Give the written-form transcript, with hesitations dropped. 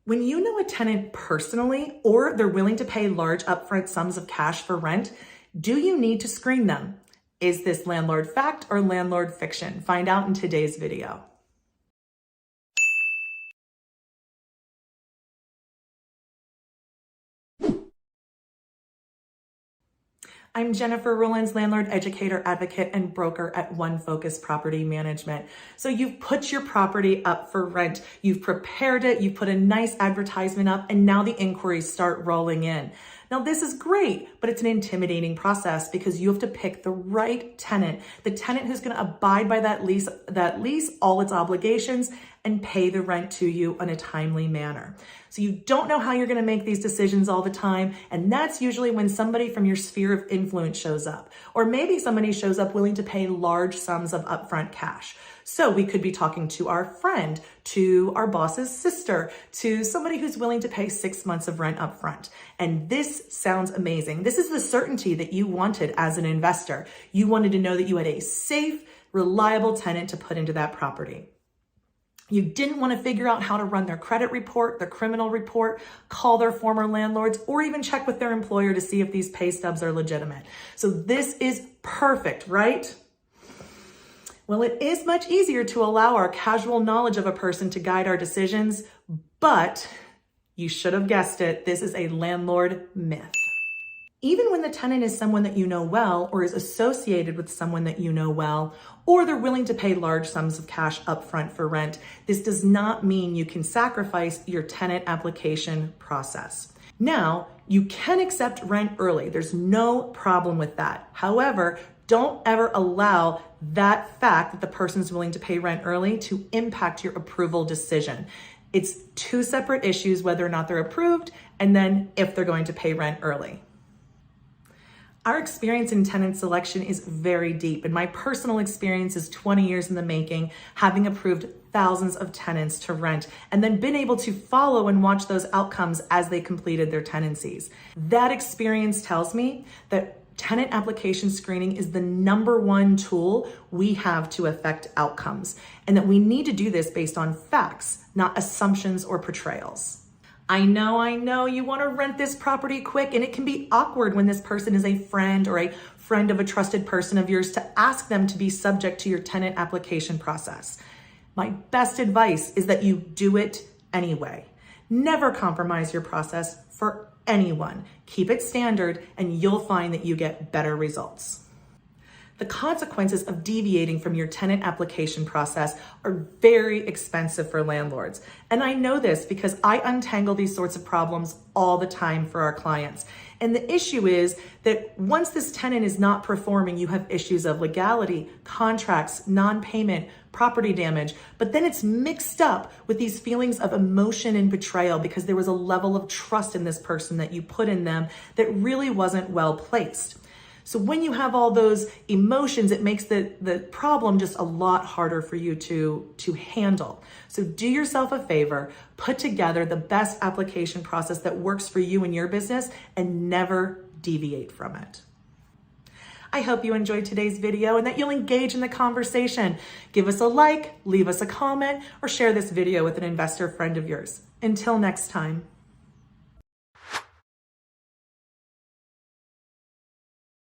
When you know a tenant personally, or they're willing to pay large upfront sums of cash for rent, do you need to screen them? Is this landlord fact or landlord fiction? Find out in today's video. I'm Jennifer Rowlands, landlord, educator, advocate, and broker at One Focus Property Management. So you've put your property up for rent, you've prepared it, you've put a nice advertisement up, and now the inquiries start rolling in. Now this is great, but it's an intimidating process because you have to pick the right tenant, the tenant who's going to abide by that lease, all its obligations, and pay the rent to you in a timely manner. So you don't know how you're going to make these decisions all the time, and that's usually when somebody from your sphere of influence shows up, or maybe somebody shows up willing to pay large sums of upfront cash. So we could be talking to our friend, to our boss's sister, to somebody who's willing to pay 6 months of rent upfront. And this sounds amazing. This is the certainty that you wanted as an investor. You wanted to know that you had a safe, reliable tenant to put into that property. You didn't want to figure out how to run their credit report, their criminal report, call their former landlords, or even check with their employer to see if these pay stubs are legitimate. So this is perfect, right? Well, it is much easier to allow our casual knowledge of a person to guide our decisions, but you should have guessed it, this is a landlord myth. Even when the tenant is someone that you know well, or is associated with someone that you know well, or they're willing to pay large sums of cash upfront for rent, this does not mean you can sacrifice your tenant application process. Now, you can accept rent early. There's no problem with that. However, don't ever allow that fact that the person's willing to pay rent early to impact your approval decision. It's two separate issues, whether or not they're approved, and then if they're going to pay rent early. Our experience in tenant selection is very deep, and my personal experience is 20 years in the making, having approved thousands of tenants to rent and then been able to follow and watch those outcomes as they completed their tenancies. That experience tells me that tenant application screening is the #1 tool we have to affect outcomes, and that we need to do this based on facts, not assumptions or portrayals. I know you want to rent this property quick, and it can be awkward when this person is a friend or a friend of a trusted person of yours to ask them to be subject to your tenant application process. My best advice is that you do it anyway. Never compromise your process for anyone. Keep it standard, and you'll find that you get better results. The consequences of deviating from your tenant application process are very expensive for landlords. And I know this because I untangle these sorts of problems all the time for our clients. And the issue is that once this tenant is not performing, you have issues of legality, contracts, non-payment, property damage, but then it's mixed up with these feelings of emotion and betrayal because there was a level of trust in this person that you put in them that really wasn't well placed. So when you have all those emotions, it makes the problem just a lot harder for you to handle. So do yourself a favor, put together the best application process that works for you and your business, and never deviate from it. I hope you enjoyed today's video and that you'll engage in the conversation. Give us a like, leave us a comment, or share this video with an investor friend of yours. Until next time.